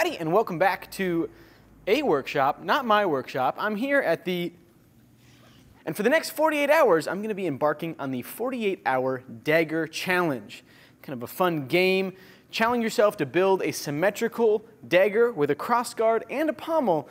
everybody, and welcome back to a workshop, not my workshop. I'm here at the, and for the next 48 hours, I'm going to be embarking on the 48-hour Dagger Challenge. Kind of a fun game. Challenge yourself to build a symmetrical dagger with a crossguard and a pommel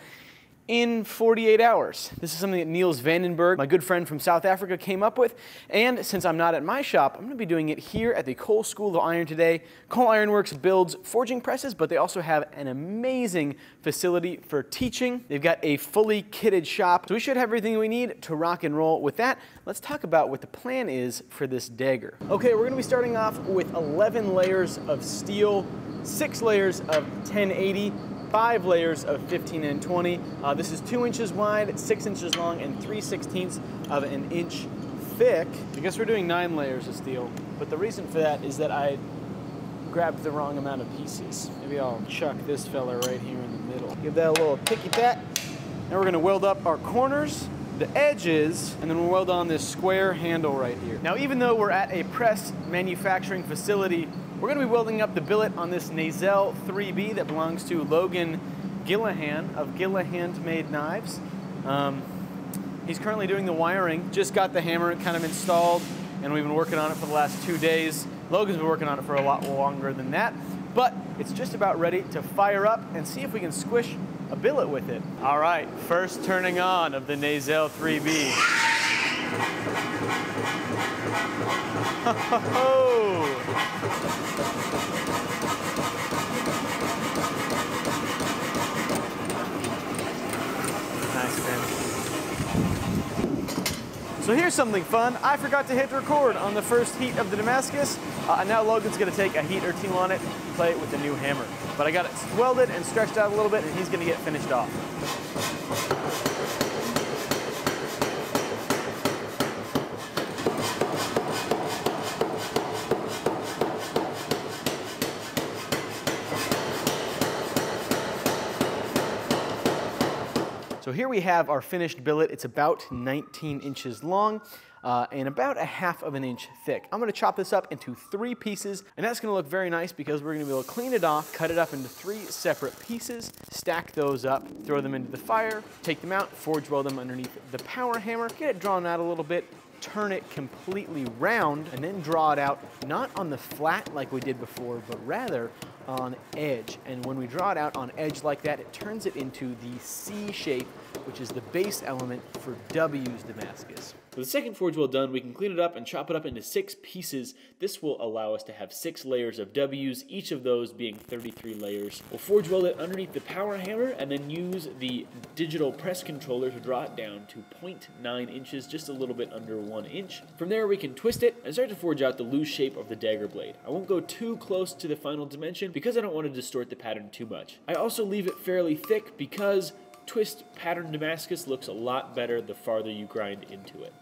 in 48 hours. This is something that Niels Vandenberg, my good friend from South Africa, came up with. And since I'm not at my shop, I'm going to be doing it here at the Cole School of Iron today. Cole Iron Works builds forging presses, but they also have an amazing facility for teaching. They've got a fully kitted shop, so we should have everything we need to rock and roll. With that, let's talk about what the plan is for this dagger. Okay, we're going to be starting off with 11 layers of steel, 6 layers of 1080, 5 layers of 15 and 20. This is 2 inches wide, 6 inches long, and 3/16 of an inch thick. I guess we're doing 9 layers of steel, but the reason for that is that I grabbed the wrong amount of pieces. Maybe I'll chuck this fella right here in the middle. Give that a little ticky pat. Now we're gonna weld up our corners, the edges, and then we'll weld on this square handle right here. Now, even though we're at a press manufacturing facility, we're going to be welding up the billet on this Nacelle 3B that belongs to Logan Gillihan of Gillihan Made Knives. He's currently doing the wiring, just got the hammer kind of installed, and we've been working on it for the last 2 days. Logan's been working on it for a lot longer than that, but it's just about ready to fire up and see if we can squish a billet with it. All right, first turning on of the Nacelle 3B. Nice, man. So here's something fun. I forgot to hit record on the first heat of the Damascus, and now Logan's gonna take a heat or two on it and play it with the new hammer. But I got it welded and stretched out a little bit, and he's gonna get finished off. So here we have our finished billet. It's about 19 inches long and about 1/2 of an inch thick. I'm gonna chop this up into 3 pieces, and that's gonna look very nice because we're gonna be able to clean it off, cut it up into 3 separate pieces, stack those up, throw them into the fire, take them out, forge weld them underneath the power hammer, get it drawn out a little bit, turn it completely round, and then draw it out, not on the flat like we did before, but rather on edge. And when we draw it out on edge like that, it turns it into the C shape, which is the base element for W's Damascus. With the second forge weld done, we can clean it up and chop it up into 6 pieces. This will allow us to have 6 layers of W's, each of those being 33 layers. We'll forge weld it underneath the power hammer and then use the digital press controller to draw it down to 0.9 inches, just a little bit under 1 inch. From there, we can twist it and start to forge out the loose shape of the dagger blade. I won't go too close to the final dimension because I don't want to distort the pattern too much. I also leave it fairly thick because twist pattern Damascus looks a lot better the farther you grind into it.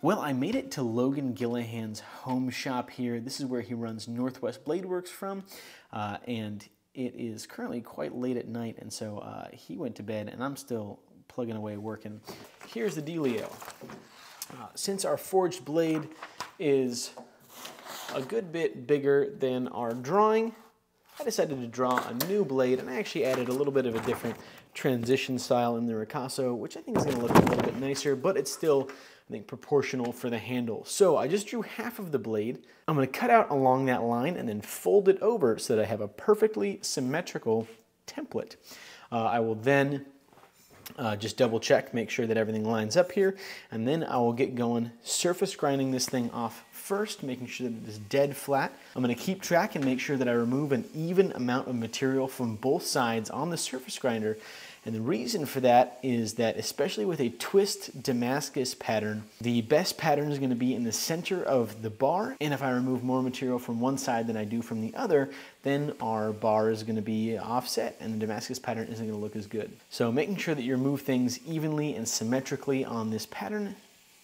Well, I made it to Logan Gillihan's home shop here. This is where he runs Northwest Blade Works from, and it is currently quite late at night, and so he went to bed, and I'm still plugging away working. Here's the dealio. Since our forged blade is a good bit bigger than our drawing, I decided to draw a new blade, and I actually added a little bit of a different transition style in the ricasso, which I think is going to look a little bit nicer, but it's still, I think, proportional for the handle. So I just drew half of the blade. I'm going to cut out along that line and then fold it over so that I have a perfectly symmetrical template. I will then just double check, make sure that everything lines up here, and then I will get going surface grinding this thing off first, making sure that it is dead flat. I'm going to keep track and make sure that I remove an even amount of material from both sides on the surface grinder. And the reason for that is that, especially with a twist Damascus pattern, the best pattern is going to be in the center of the bar, and if I remove more material from one side than I do from the other, then our bar is going to be offset and the Damascus pattern isn't going to look as good. So making sure that you remove things evenly and symmetrically on this pattern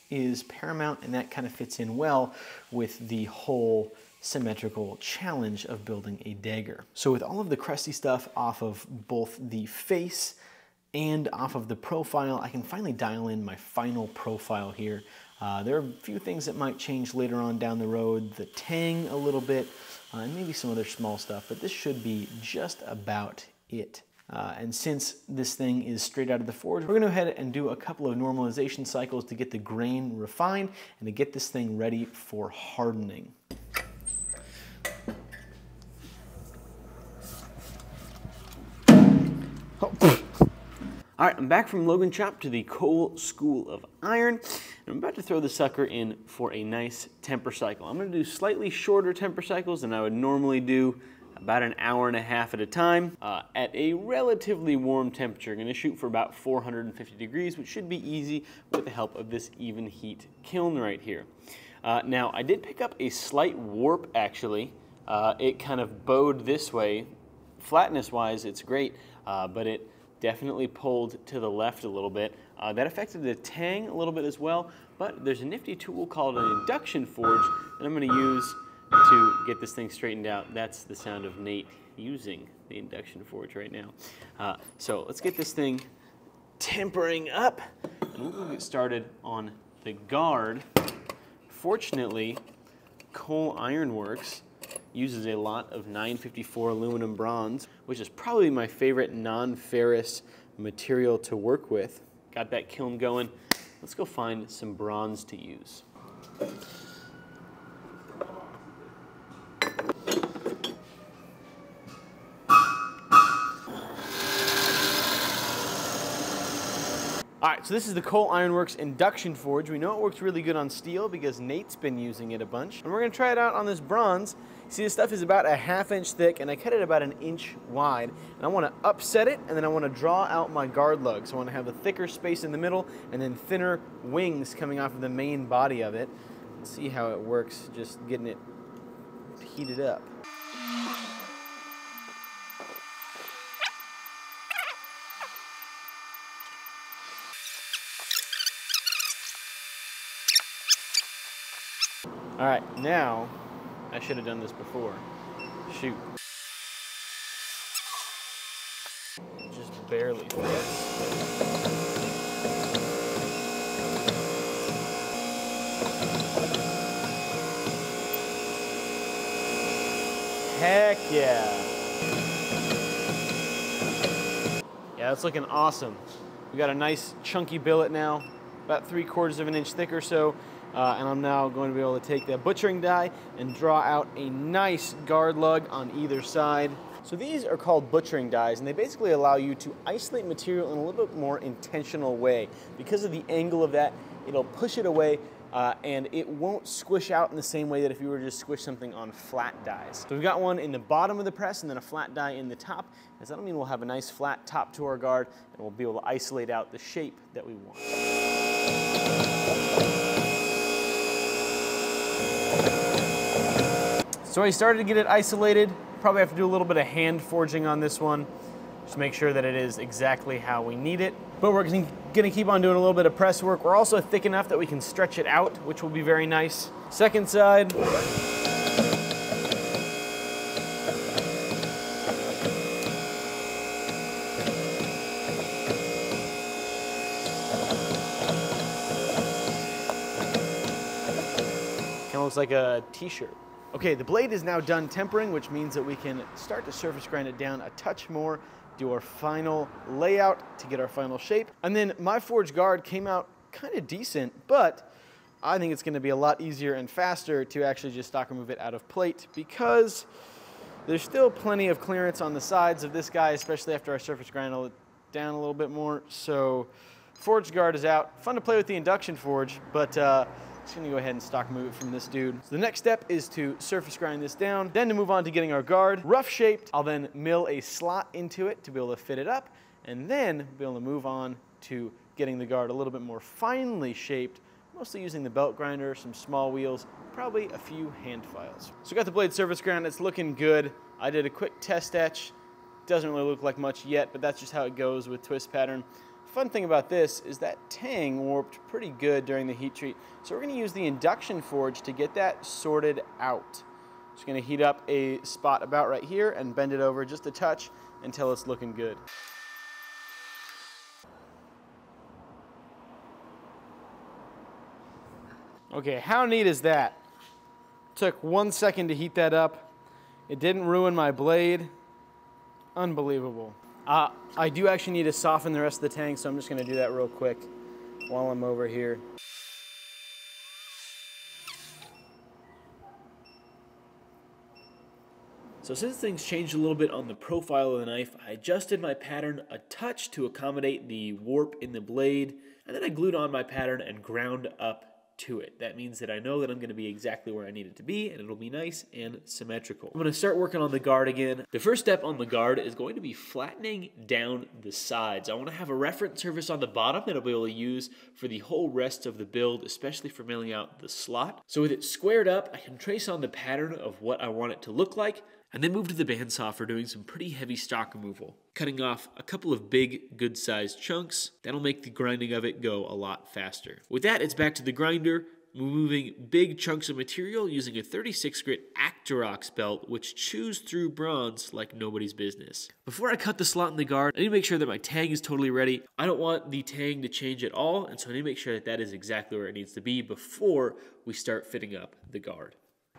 is paramount, and that kind of fits in well with the whole symmetrical challenge of building a dagger. So with all of the crusty stuff off of both the face and off of the profile, I can finally dial in my final profile here. There are a few things that might change later on down the road, the tang a little bit, and maybe some other small stuff, but this should be just about it. And since this thing is straight out of the forge, we're gonna go ahead and do a couple of normalization cycles to get the grain refined and to get this thing ready for hardening. All right, I'm back from Logan Chop to the Cole School of Iron, and I'm about to throw the sucker in for a nice temper cycle. I'm gonna do slightly shorter temper cycles than I would normally do, about an hour and a half at a time, at a relatively warm temperature. I'm gonna shoot for about 450 degrees, which should be easy with the help of this even heat kiln right here. Now, I did pick up a slight warp, actually. It kind of bowed this way. Flatness-wise, it's great, but it definitely pulled to the left a little bit. That affected the tang a little bit as well, but there's a nifty tool called an induction forge that I'm gonna use to get this thing straightened out. That's the sound of Nate using the induction forge right now. So let's get this thing tempering up, and we'll get started on the guard. Fortunately, Cole Ironworks uses a lot of 954 aluminum bronze, which is probably my favorite non-ferrous material to work with. Got that kiln going. Let's go find some bronze to use. All right, so this is the Cole Ironworks induction forge. We know it works really good on steel because Nate's been using it a bunch. And we're gonna try it out on this bronze. See, this stuff is about a ½ inch thick, and I cut it about an inch wide. And I wanna upset it, and then I wanna draw out my guard lug. So I wanna have a thicker space in the middle, and then thinner wings coming off of the main body of it. Let's see how it works, just getting it heated up. All right, now, I should have done this before. Shoot. Just barely fits. Heck yeah. Yeah, that's looking awesome. We got a nice chunky billet now, about 3/4 of an inch thick or so. And I'm now going to be able to take the butchering die and draw out a nice guard lug on either side. So these are called butchering dies, and they basically allow you to isolate material in a little bit more intentional way. Because of the angle of that, it'll push it away, and it won't squish out in the same way that if you were to just squish something on flat dies. So we've got one in the bottom of the press and then a flat die in the top. And that'll mean we'll have a nice flat top to our guard, and we'll be able to isolate out the shape that we want. So I started to get it isolated. Probably have to do a little bit of hand forging on this one, just to make sure that it is exactly how we need it. But we're gonna keep on doing a little bit of press work. We're also thick enough that we can stretch it out, which will be very nice. Second side. Kind of looks like a t-shirt. Okay, the blade is now done tempering, which means that we can start to surface grind it down a touch more, do our final layout to get our final shape. And then my forged guard came out kind of decent, but I think it's gonna be a lot easier and faster to actually just stock remove it out of plate because there's still plenty of clearance on the sides of this guy, especially after I surface grind it down a little bit more. So forged guard is out. Fun to play with the induction forge, but just gonna go ahead and stock move it from this dude. So the next step is to surface grind this down, then to move on to getting our guard rough shaped. I'll then mill a slot into it to be able to fit it up, and then be able to move on to getting the guard a little bit more finely shaped, mostly using the belt grinder, some small wheels, probably a few hand files. So we got the blade surface ground, it's looking good. I did a quick test etch. Doesn't really look like much yet, but that's just how it goes with twist pattern. Fun thing about this is that tang warped pretty good during the heat treat. So we're gonna use the induction forge to get that sorted out. Just gonna heat up a spot about right here and bend it over just a touch until it's looking good. Okay, how neat is that? Took 1 second to heat that up. It didn't ruin my blade. Unbelievable. I do actually need to soften the rest of the tang, so I'm just gonna do that real quick while I'm over here. So since things changed a little bit on the profile of the knife, I adjusted my pattern a touch to accommodate the warp in the blade, and then I glued on my pattern and ground up to it. That means that I know that I'm going to be exactly where I need it to be, and it'll be nice and symmetrical. I'm going to start working on the guard again. The first step on the guard is going to be flattening down the sides. I want to have a reference surface on the bottom that I'll be able to use for the whole rest of the build, especially for milling out the slot. So with it squared up, I can trace on the pattern of what I want it to look like, and then move to the bandsaw for doing some pretty heavy stock removal. Cutting off a couple of big, good-sized chunks, that'll make the grinding of it go a lot faster. With that, it's back to the grinder, removing big chunks of material using a 36 grit Actorox belt, which chews through bronze like nobody's business. Before I cut the slot in the guard, I need to make sure that my tang is totally ready. I don't want the tang to change at all, and so I need to make sure that that is exactly where it needs to be before we start fitting up the guard.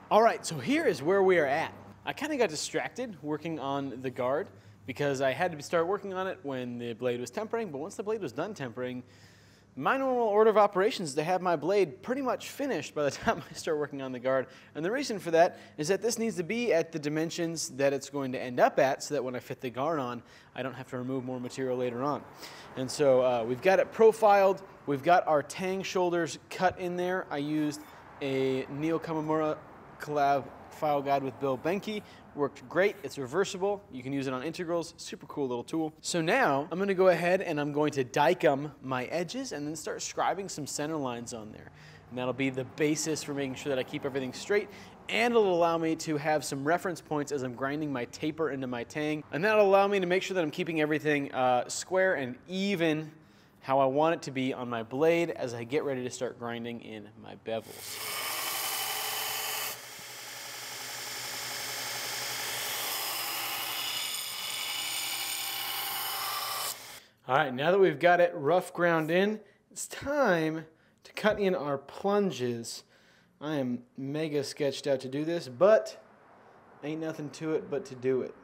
All right, so here is where we are at. I kind of got distracted working on the guard because I had to start working on it when the blade was tempering, but once the blade was done tempering, my normal order of operations is to have my blade pretty much finished by the time I start working on the guard. And the reason for that is that this needs to be at the dimensions that it's going to end up at so that when I fit the guard on, I don't have to remove more material later on. And so we've got it profiled, we've got our tang shoulders cut in there. I used a Neil Kamamura collab file guide with Bill Benke. Worked great. It's reversible. You can use it on integrals. Super cool little tool. So now I'm going to go ahead and I'm going to dicum my edges and then start scribing some center lines on there. And that'll be the basis for making sure that I keep everything straight, and it'll allow me to have some reference points as I'm grinding my taper into my tang. And that'll allow me to make sure that I'm keeping everything square and even how I want it to be on my blade as I get ready to start grinding in my bevels. All right, now that we've got it rough ground in, it's time to cut in our plunges. I am mega sketched out to do this, but ain't nothing to it but to do it.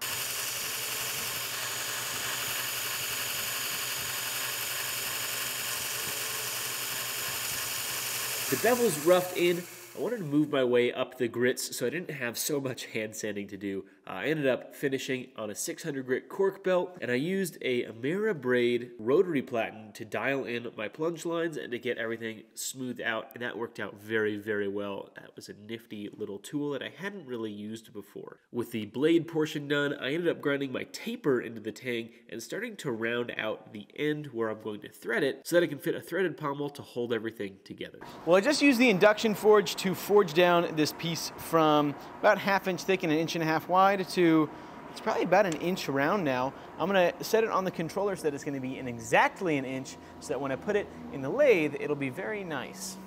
The bevel's roughed in. I wanted to move my way up the grits so I didn't have so much hand sanding to do. I ended up finishing on a 600 grit cork belt, and I used a Amira braid rotary platen to dial in my plunge lines and to get everything smoothed out, and that worked out very, very well. That was a nifty little tool that I hadn't really used before. With the blade portion done, I ended up grinding my taper into the tang and starting to round out the end where I'm going to thread it so that I can fit a threaded pommel to hold everything together. Well, I just used the induction forge to forge down this piece from about 1/2 inch thick and 1.5 inches wide to, it's probably about 1 inch round now. I'm gonna set it on the controller so that it's gonna be exactly 1 inch so that when I put it in the lathe, it'll be very nice.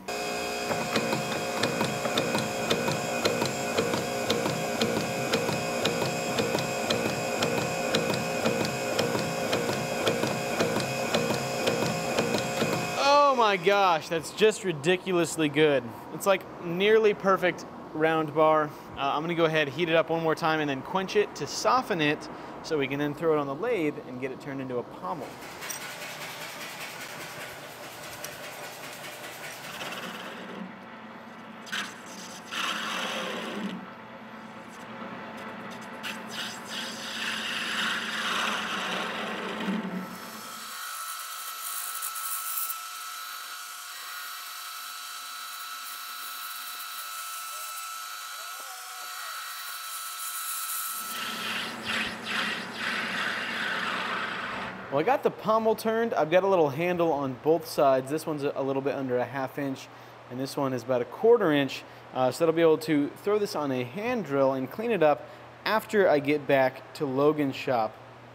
Oh my gosh, that's just ridiculously good. It's like nearly perfect round bar. I'm gonna go ahead, heat it up one more time and then quench it to soften it so we can then throw it on the lathe and get it turned into a pommel. Well, I got the pommel turned. I've got a little handle on both sides. This one's a little bit under 1/2 inch, and this one is about 1/4 inch. So that'll be able to throw this on a hand drill and clean it up after I get back to Logan's shop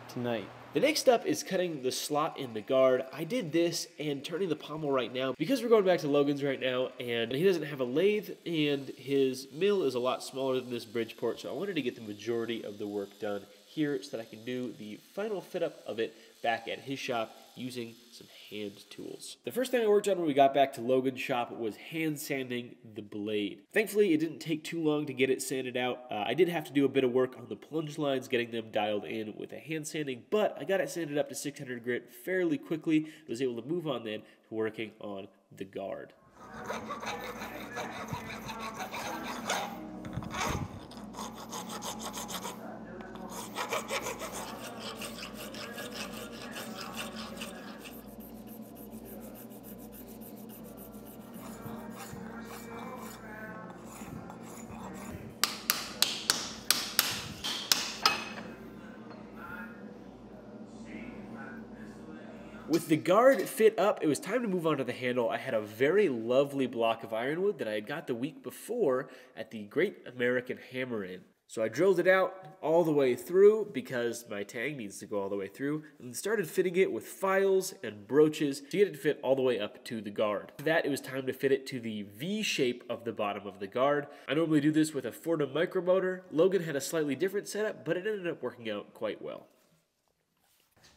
tonight. The next step is cutting the slot in the guard. I did this and turning the pommel right now because we're going back to Logan's right now, and he doesn't have a lathe and his mill is a lot smaller than this Bridgeport, so I wanted to get the majority of the work done here so that I can do the final fit up of it back at his shop using some hand tools. The first thing I worked on when we got back to Logan's shop was hand sanding the blade. Thankfully, it didn't take too long to get it sanded out. I did have to do a bit of work on the plunge lines, getting them dialed in with a hand sanding, but I got it sanded up to 600 grit fairly quickly. I was able to move on then to working on the guard. With the guard fit up, it was time to move on to the handle. I had a very lovely block of ironwood that I had got the week before at the Great American Hammer-In. So I drilled it out all the way through because my tang needs to go all the way through, and started fitting it with files and broaches to get it to fit all the way up to the guard. After that, it was time to fit it to the V shape of the bottom of the guard. I normally do this with a Fordham micromotor. Logan had a slightly different setup, but it ended up working out quite well.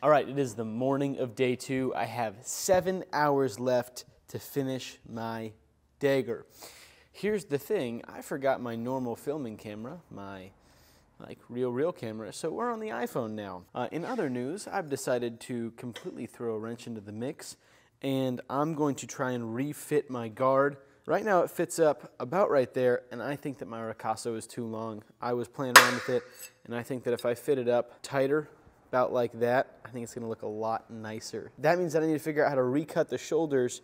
All right, it is the morning of day 2. I have 7 hours left to finish my dagger. Here's the thing, I forgot my normal filming camera, my reel camera, so we're on the iPhone now. In other news, I've decided to completely throw a wrench into the mix, and I'm going to try and refit my guard. Right now it fits up about right there, and I think that my ricasso is too long. I was playing around with it, and I think that if I fit it up tighter, about like that, I think it's gonna look a lot nicer. That means that I need to figure out how to recut the shoulders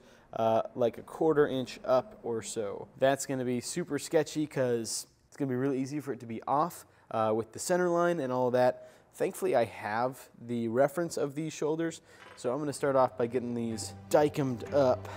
like a 1/4 inch up or so. That's gonna be super sketchy because it's gonna be really easy for it to be off with the center line and all of that. Thankfully, I have the reference of these shoulders, so I'm gonna start off by getting these dikemed up.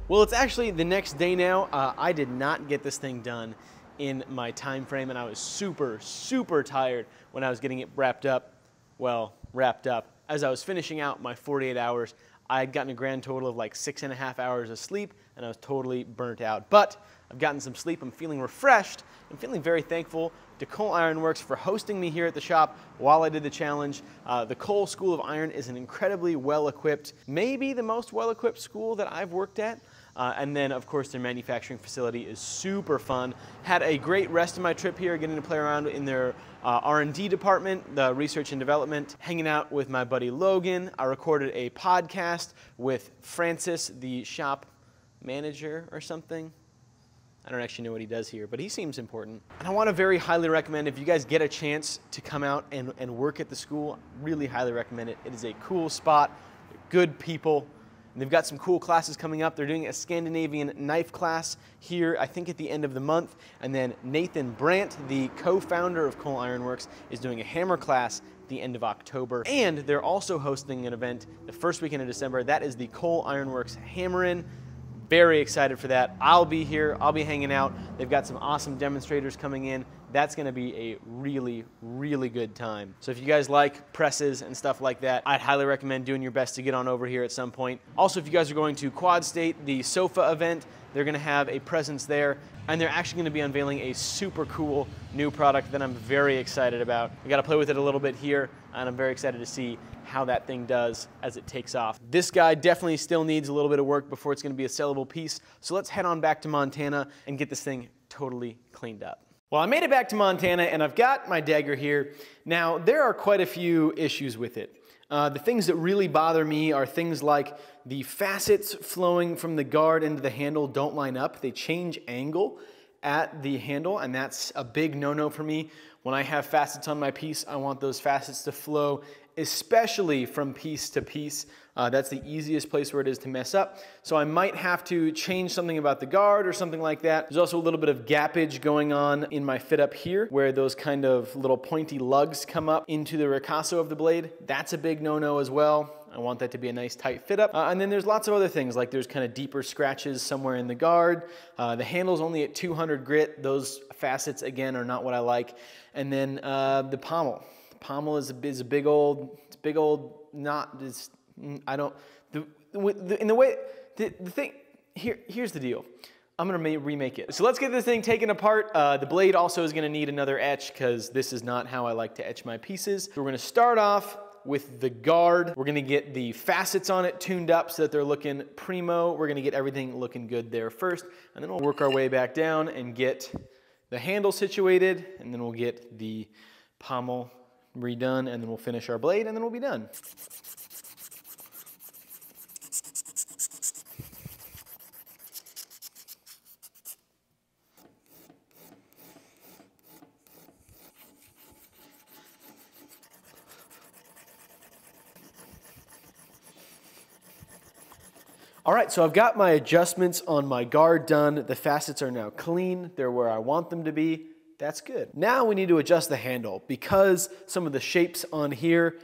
Well, it's actually the next day now. I did not get this thing done in my time frame, and I was super tired when I was getting it wrapped up. Well, wrapped up. As I was finishing out my 48 hours, I had gotten a grand total of like 6.5 hours of sleep, and I was totally burnt out. But I've gotten some sleep. I'm feeling refreshed. I'm feeling very thankful to Cole Iron Works for hosting me here at the shop while I did the challenge. The Cole School of Iron is an incredibly well-equipped, maybe the most well-equipped school that I've worked at. And then, of course, their manufacturing facility is super fun. Had a great rest of my trip here, getting to play around in their R&D department, the research and development, hanging out with my buddy Logan. I recorded a podcast with Francis, the shop manager or something. I don't actually know what he does here, but he seems important. And I want to very highly recommend, if you guys get a chance to come out and work at the school, really highly recommend it. It is a cool spot, good people. And they've got some cool classes coming up. They're doing a Scandinavian knife class here, I think at the end of the month. And then Nathan Brandt, the co-founder of Cole Iron Works, is doing a hammer class at the end of October. And they're also hosting an event the first weekend of December. That is the Cole Iron Works Hammer-In. Very excited for that. I'll be here. I'll be hanging out. They've got some awesome demonstrators coming in. That's going to be a really good time. So if you guys like presses and stuff like that, I'd highly recommend doing your best to get on over here at some point. Also, if you guys are going to Quad State, the SOFA event, they're going to have a presence there, and they're actually going to be unveiling a super cool new product that I'm very excited about. We got to play with it a little bit here, and I'm very excited to see how that thing does as it takes off. This guy definitely still needs a little bit of work before it's going to be a sellable piece. So let's head on back to Montana and get this thing totally cleaned up. Well, I made it back to Montana and I've got my dagger here. Now, there are quite a few issues with it. The things that really bother me are things like the facets flowing from the guard into the handle don't line up. They change angle at the handle, and that's a big no-no for me. When I have facets on my piece, I want those facets to flow, especially from piece to piece. That's the easiest place where it is to mess up. So I might have to change something about the guard or something like that. There's also a little bit of gappage going on in my fit up here where those kind of little pointy lugs come up into the ricasso of the blade. That's a big no-no as well. I want that to be a nice tight fit up. And then there's lots of other things, like there's kind of deeper scratches somewhere in the guard. The handle's only at 200 grit. Those facets, again, are not what I like. And then the pommel. The pommel is a big old, knot. Here's the deal. I'm gonna remake it. So let's get this thing taken apart. The blade also is gonna need another etch because this is not how I like to etch my pieces. So we're gonna start off with the guard. We're gonna get the facets on it tuned up so that they're looking primo. We're gonna get everything looking good there first, and then we'll work our way back down and get the handle situated, and then we'll get the pommel redone, and then we'll finish our blade, and then we'll be done. All right, so I've got my adjustments on my guard done. The facets are now clean. They're where I want them to be. That's good. Now we need to adjust the handle because some of the shapes on here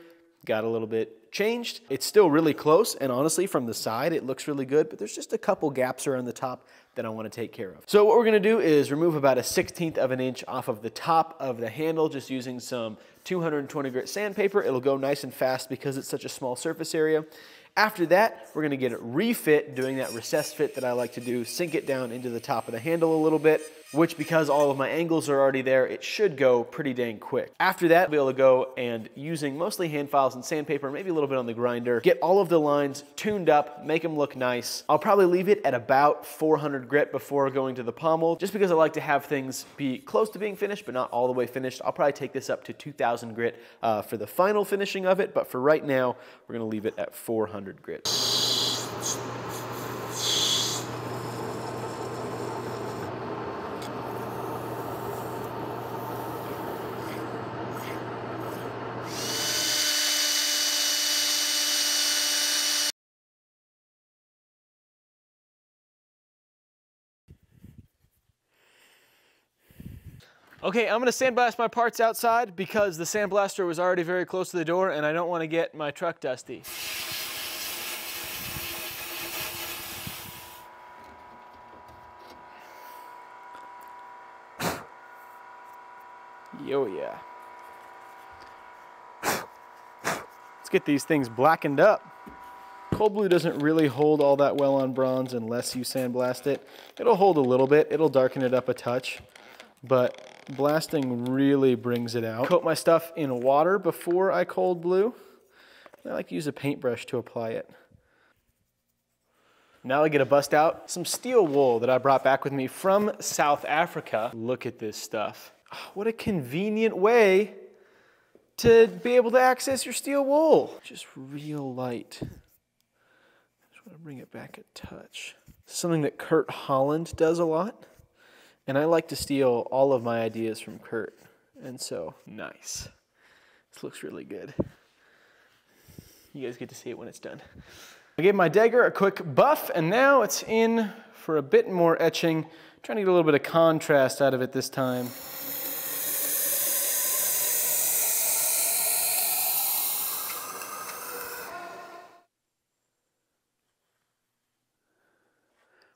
got a little bit changed. It's still really close, and honestly, from the side, it looks really good, but there's just a couple gaps around the top that I want to take care of. So what we're gonna do is remove about a 1/16 of an inch off of the top of the handle, just using some 220 grit sandpaper. It'll go nice and fast because it's such a small surface area. After that, we're gonna get it refit, doing that recessed fit that I like to do, sink it down into the top of the handle a little bit, which because all of my angles are already there, it should go pretty dang quick. After that, I'll be able to go and using mostly hand files and sandpaper, maybe a little bit on the grinder, get all of the lines tuned up, make them look nice. I'll probably leave it at about 400 grit before going to the pommel, just because I like to have things be close to being finished, but not all the way finished. I'll probably take this up to 2000 grit for the final finishing of it, but for right now, we're gonna leave it at 400 grit. Okay, I'm gonna sandblast my parts outside because the sandblaster was already very close to the door and I don't wanna get my truck dusty. Yo, yeah. Let's get these things blackened up. Cold blue doesn't really hold all that well on bronze unless you sandblast it. It'll hold a little bit, it'll darken it up a touch, but blasting really brings it out. Coat my stuff in water before I cold blue. I like to use a paintbrush to apply it. Now I get to bust out some steel wool that I brought back with me from South Africa. Look at this stuff. Oh, what a convenient way to be able to access your steel wool. Just real light. Just want to bring it back a touch. Something that Kurt Holland does a lot. And I like to steal all of my ideas from Kurt. And so, nice. This looks really good. You guys get to see it when it's done. I gave my dagger a quick buff, and now it's in for a bit more etching. I'm trying to get a little bit of contrast out of it this time.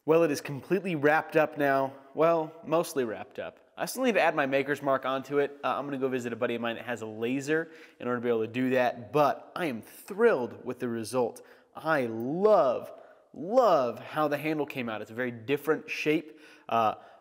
Well, it is completely wrapped up now. Well, mostly wrapped up. I still need to add my maker's mark onto it. I'm gonna go visit a buddy of mine that has a laser in order to be able to do that, but I am thrilled with the result. I love how the handle came out. It's a very different shape.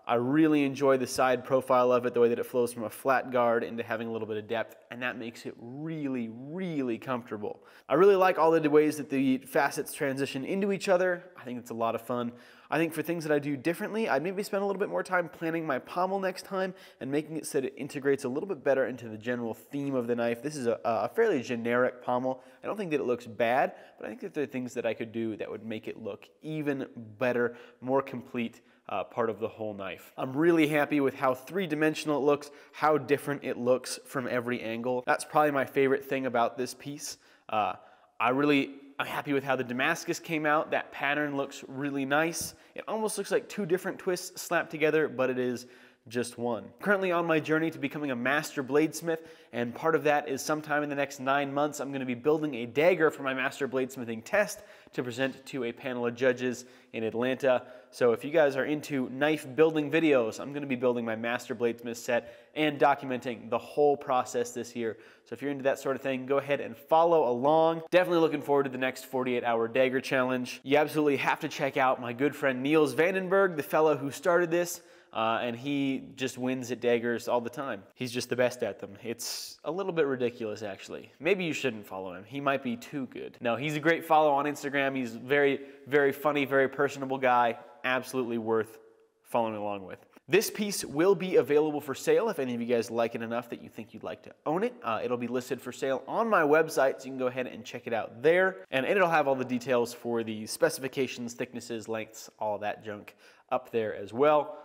I really enjoy the side profile of it, the way that it flows from a flat guard into having a little bit of depth, and that makes it really, really comfortable. I really like all the ways that the facets transition into each other. I think it's a lot of fun. I think for things that I do differently, I'd maybe spend a little bit more time planning my pommel next time and making it so that it integrates a little bit better into the general theme of the knife. This is a fairly generic pommel. I don't think that it looks bad, but I think that there are things that I could do that would make it look even better, more complete, part of the whole knife. I'm really happy with how three-dimensional it looks, how different it looks from every angle. That's probably my favorite thing about this piece. I'm happy with how the Damascus came out. That pattern looks really nice. It almost looks like two different twists slapped together, but it is just one. Currently on my journey to becoming a master bladesmith, and part of that is sometime in the next 9 months, I'm going to be building a dagger for my master bladesmithing test to present to a panel of judges in Atlanta. So if you guys are into knife building videos, I'm going to be building my master bladesmith set and documenting the whole process this year. So if you're into that sort of thing, go ahead and follow along. Definitely looking forward to the next 48-hour dagger challenge. You absolutely have to check out my good friend Niels Vandenberg, the fellow who started this. And he just wins at daggers all the time. He's just the best at them. It's a little bit ridiculous, actually. Maybe you shouldn't follow him. He might be too good. No, he's a great follow on Instagram. He's very, very funny, very personable guy. Absolutely worth following along with. This piece will be available for sale if any of you guys like it enough that you think you'd like to own it. It'll be listed for sale on my website, so you can go ahead and check it out there. And it'll have all the details for the specifications, thicknesses, lengths, all that junk up there as well.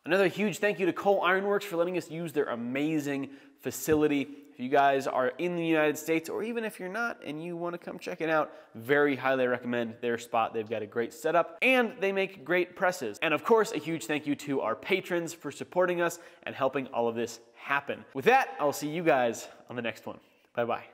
Another huge thank you to Cole Ironworks for letting us use their amazing facility. If you guys are in the United States, or even if you're not and you want to come check it out, very highly recommend their spot. They've got a great setup and they make great presses. And of course, a huge thank you to our patrons for supporting us and helping all of this happen. With that, I'll see you guys on the next one. Bye-bye.